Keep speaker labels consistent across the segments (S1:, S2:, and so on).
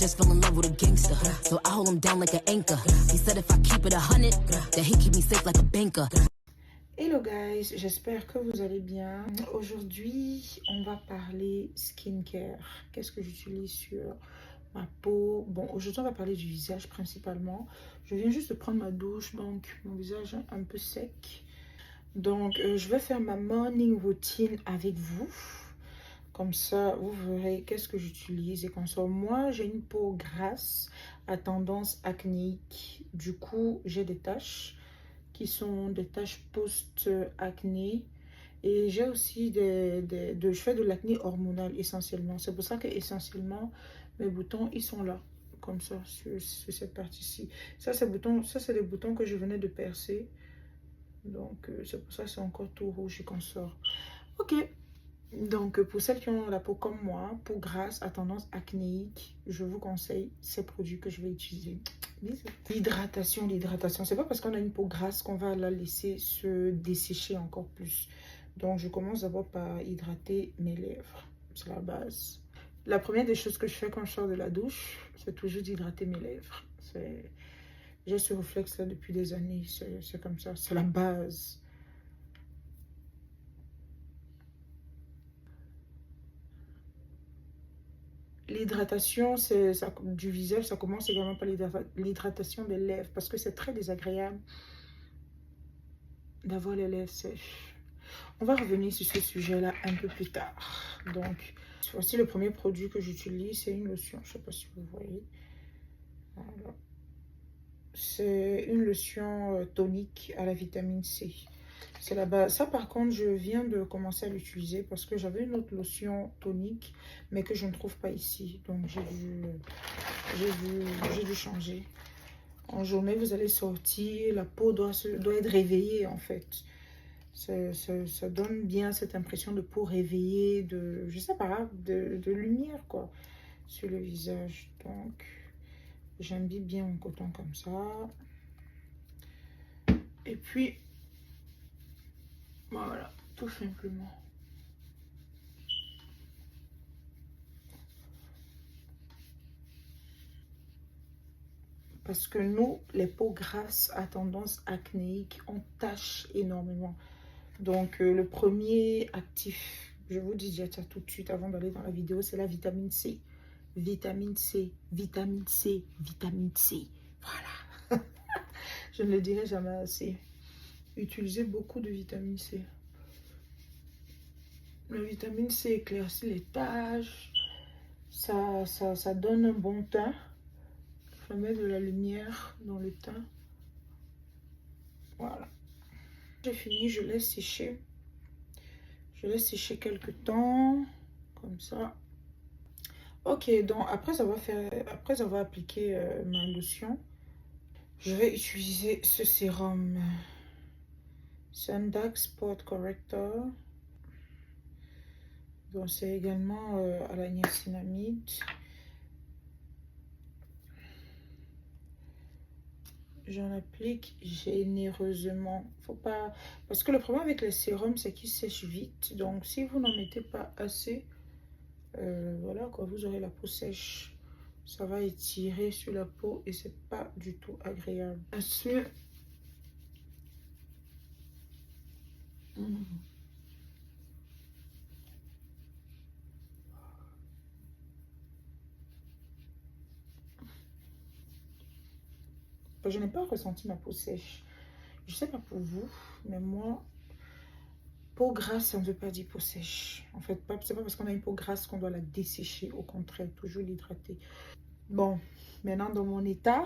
S1: just fell in love with a gangster. So I hold him down like an anchor. He said if I keep it 100, that he keep me safe like a banker.
S2: Hello guys, j'espère que vous allez bien. Aujourd'hui, on va parler skincare. Qu'est-ce que j'utilise sur ma peau? Bon, aujourd'hui, on va parler du visage principalement. Je viens juste de prendre ma douche, donc mon visage est un peu sec. Donc, je vais faire ma morning routine avec vous. Comme ça, vous verrez qu'est-ce que j'utilise. Et comme ça, moi, j'ai une peau grasse à tendance acnéique. Du coup, j'ai des taches qui sont des taches post-acné. Et j'ai aussi je fais de l'acné hormonal essentiellement. C'est pour ça que essentiellement, mes boutons, ils sont là. Comme ça, sur cette partie-ci. Ça, c'est des boutons que je venais de percer. Donc, c'est pour ça que c'est encore tout rouge et qu'on sort. Ok. Donc, pour celles qui ont la peau comme moi, peau grasse à tendance acnéique, je vous conseille ces produits que je vais utiliser. Bisous. L'hydratation, c'est pas parce qu'on a une peau grasse qu'on va la laisser se dessécher encore plus. Donc, je commence d'abord par hydrater mes lèvres. C'est la base. La première des choses que je fais quand je sors de la douche, c'est toujours d'hydrater mes lèvres. J'ai ce réflexe-là depuis des années. C'est comme ça, c'est la base. L'hydratation du visage, ça commence également par l'hydratation des lèvres parce que c'est très désagréable d'avoir les lèvres sèches. On va revenir sur ce sujet-là un peu plus tard. Donc, voici le premier produit que j'utilise, c'est une lotion. Je ne sais pas si vous voyez. Voilà. C'est une lotion tonique à la vitamine C. C'est la base. Ça, par contre, je viens de commencer à l'utiliser parce que j'avais une autre lotion tonique, mais que je ne trouve pas ici. Donc, j'ai dû changer. En journée, vous allez sortir, la peau doit être réveillée, en fait. Ça donne bien cette impression de peau réveillée, je sais pas, de lumière, quoi, sur le visage. Donc, j'imbibe bien mon coton comme ça. Et puis, voilà, tout simplement. Parce que nous, les peaux grasses à tendance acnéique, on tâche énormément. Donc, le premier actif, je vous dis déjà ça tout de suite avant d'aller dans la vidéo, c'est la vitamine C. Vitamine C, vitamine C, vitamine C. Voilà. Je ne le dirai jamais assez. Utilisez beaucoup de vitamine C. La vitamine C éclaircit les taches. Ça donne un bon teint. Ça met de la lumière dans le teint. Voilà. J'ai fini, je laisse sécher. Je laisse sécher quelques temps. Comme ça. Ok, donc après avoir appliqué ma lotion, je vais utiliser ce sérum. C'est un Dark Spot Corrector. Donc c'est également à la niacinamide. J'en applique généreusement. Faut pas... Parce que le problème avec les sérums, c'est qu'ils sèchent vite. Donc si vous n'en mettez pas assez, voilà quoi, vous aurez la peau sèche. Ça va étirer sur la peau et c'est pas du tout agréable. Ensuite, je n'ai pas ressenti ma peau sèche. Je sais pas pour vous, mais moi, peau grasse, ça ne veut pas dire peau sèche. En fait, c'est pas parce qu'on a une peau grasse qu'on doit la dessécher. Au contraire, toujours l'hydrater. Bon, maintenant dans mon état,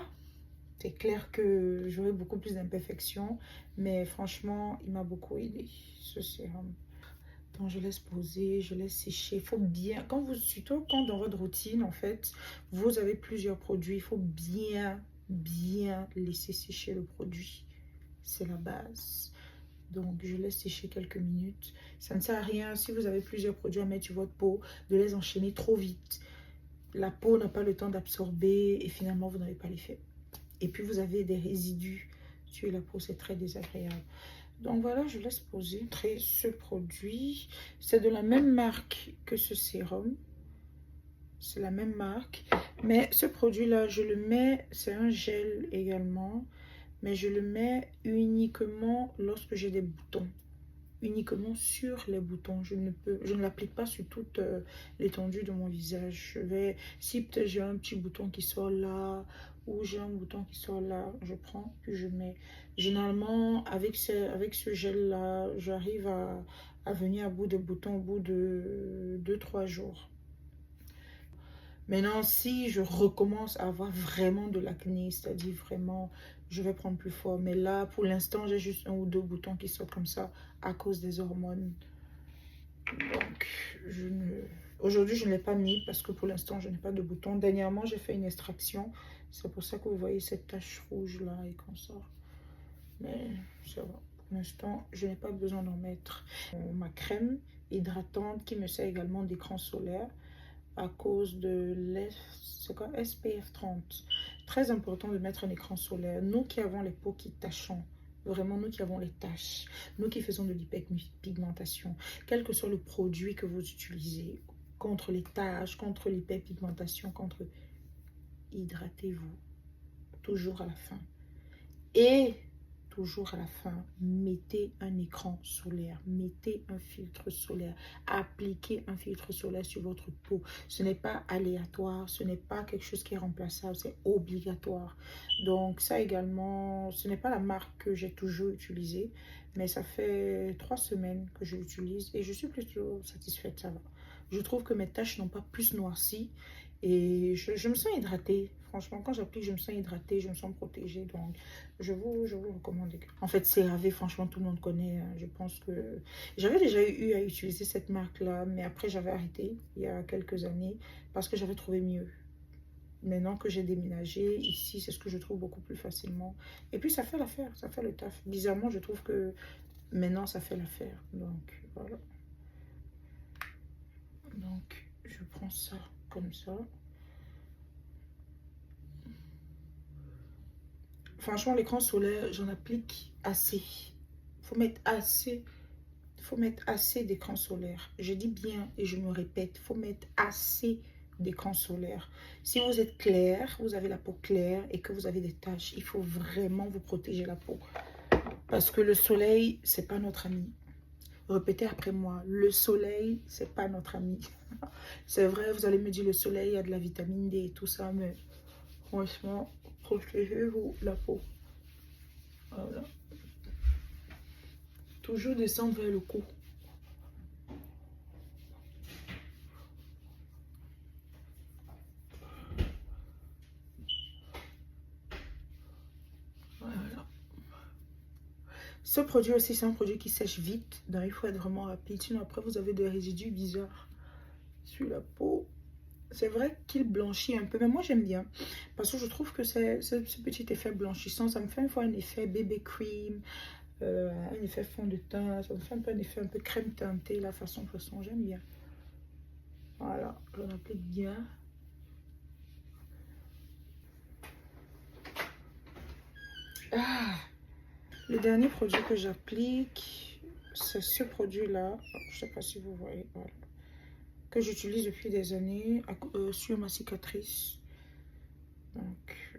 S2: c'est clair que j'aurai beaucoup plus d'imperfections. Mais franchement, il m'a beaucoup aidé, ce sérum. Donc je laisse poser, je laisse sécher. Il faut bien, surtout quand dans votre routine, en fait, vous avez plusieurs produits, il faut bien laisser sécher le produit. C'est la base. Donc, je laisse sécher quelques minutes. Ça ne sert à rien, si vous avez plusieurs produits à mettre sur votre peau, de les enchaîner trop vite. La peau n'a pas le temps d'absorber et finalement, vous n'avez pas l'effet. Et puis, vous avez des résidus sur la peau, c'est très désagréable. Donc, voilà, je laisse poser ce produit. C'est de la même marque que ce sérum. C'est la même marque. Mais ce produit-là, je le mets, c'est un gel également. Mais je le mets uniquement lorsque j'ai des boutons. Uniquement sur les boutons. Je ne l'applique pas sur toute l'étendue de mon visage. Si peut-être j'ai un petit bouton qui sort là, ou j'ai un bouton qui sort là, je prends, puis je mets. Généralement, avec ce gel-là, j'arrive à venir à bout de boutons au bout de 2 3 jours. Maintenant, si je recommence à avoir vraiment de l'acné, c'est-à-dire vraiment, je vais prendre plus fort. Mais là, pour l'instant, j'ai juste 1 ou 2 boutons qui sortent comme ça à cause des hormones. Donc, aujourd'hui, je ne l'ai pas mis parce que pour l'instant, je n'ai pas de boutons. Dernièrement, j'ai fait une extraction. C'est pour ça que vous voyez cette tache rouge là et comme ça. Mais ça va. Pour l'instant, je n'ai pas besoin d'en mettre. Ma crème hydratante qui me sert également d'écran solaire à cause de SPF 30. Très important de mettre un écran solaire. Nous qui avons les peaux qui tachent, vraiment nous qui avons les taches, nous qui faisons de l'hyperpigmentation, quel que soit le produit que vous utilisez, contre les taches, contre l'hyperpigmentation, hydratez-vous toujours à la fin. Et toujours à la fin, mettez un écran solaire, mettez un filtre solaire, appliquez un filtre solaire sur votre peau. Ce n'est pas aléatoire, ce n'est pas quelque chose qui est remplaçable, c'est obligatoire. Donc ça également, ce n'est pas la marque que j'ai toujours utilisée, mais ça fait 3 semaines que je l'utilise et je suis plutôt satisfaite, ça va. Je trouve que mes taches n'ont pas plus noirci et je me sens hydratée. Franchement, quand j'applique, je me sens hydratée, je me sens protégée. Donc, je vous recommande. En fait, CeraVe, franchement, tout le monde connaît. Hein. Je pense que j'avais déjà eu à utiliser cette marque-là, mais après, j'avais arrêté il y a quelques années parce que j'avais trouvé mieux. Maintenant que j'ai déménagé, ici, c'est ce que je trouve beaucoup plus facilement. Et puis, ça fait l'affaire, ça fait le taf. Bizarrement, je trouve que maintenant, ça fait l'affaire. Donc, voilà. Donc, je prends ça comme ça. Franchement, l'écran solaire, j'en applique assez. Faut mettre assez d'écran solaire. Je dis bien et je me répète, faut mettre assez d'écran solaire. Si vous êtes clair, vous avez la peau claire et que vous avez des taches, il faut vraiment vous protéger la peau. Parce que le soleil, c'est pas notre ami. Répétez après moi, le soleil, c'est pas notre ami. C'est vrai, vous allez me dire, le soleil, il y a de la vitamine D et tout ça, mais franchement, protégez-vous la peau. Voilà. Toujours descendre vers le cou. Voilà. Ce produit aussi, c'est un produit qui sèche vite. Donc, il faut être vraiment rapide. Sinon, après, vous avez des résidus bizarres sur la peau. C'est vrai qu'il blanchit un peu, mais moi j'aime bien parce que je trouve que c'est ce petit effet blanchissant, ça me fait une fois un effet bébé cream, un effet fond de teint, ça me fait un peu un effet un peu crème teintée, la façon, j'aime bien. Voilà, j'en applique bien. Ah, le dernier produit que j'applique, c'est ce produit-là, je sais pas si vous voyez, voilà, que j'utilise depuis des années sur ma cicatrice. Donc,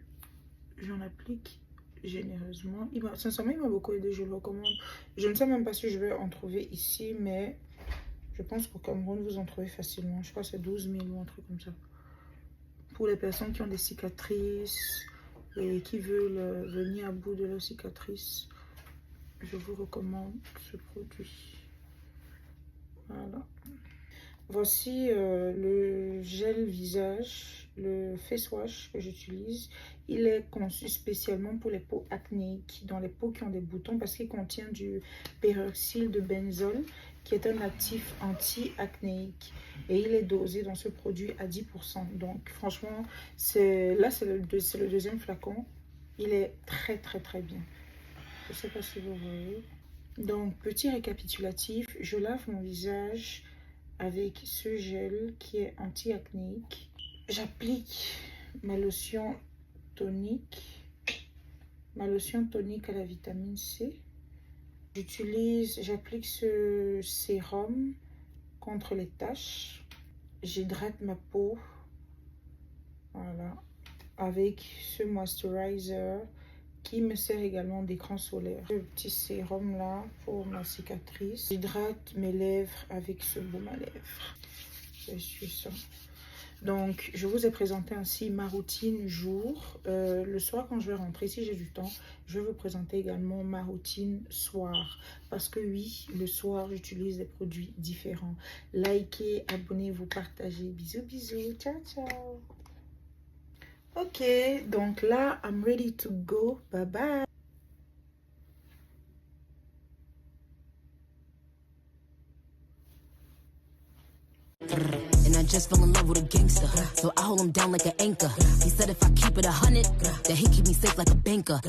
S2: j'en applique généreusement. Sincèrement, il m'a beaucoup aidé, je le recommande. Je ne sais même pas si je vais en trouver ici, mais je pense qu'au Cameroun, vous en trouvez facilement. Je crois que c'est 12 000 ou un truc comme ça. Pour les personnes qui ont des cicatrices et qui veulent venir à bout de leurs cicatrices, je vous recommande ce produit. Voilà. Voici le gel visage, le face wash que j'utilise. Il est conçu spécialement pour les peaux acnéiques, dans les peaux qui ont des boutons, parce qu'il contient du peroxyde de benzol, qui est un actif anti-acnéique. Et il est dosé dans ce produit à 10%. Donc franchement, c'est le deuxième flacon. Il est très très très bien. Je ne sais pas si vous voyez. Donc petit récapitulatif, je lave mon visage avec ce gel qui est anti-acnéique. J'applique ma lotion tonique à la vitamine C. J'applique ce sérum contre les taches. J'hydrate ma peau Voilà. Avec ce moisturizer qui me sert également d'écran solaire. Le petit sérum là pour ma cicatrice. J'hydrate mes lèvres avec ce baume à lèvres. Je suis ça. Donc, je vous ai présenté ainsi ma routine jour. Le soir, quand je vais rentrer, si j'ai du temps, je vais vous présenter également ma routine soir. Parce que oui, le soir, j'utilise des produits différents. Likez, abonnez-vous, partagez. Bisous, bisous. Ciao, ciao. Ok, donc là, I'm ready to go. Bye bye.
S1: And I just fell in love with a gangster, so I hold him down like an anchor. He said if I keep it 100, that he keep me safe like a banker.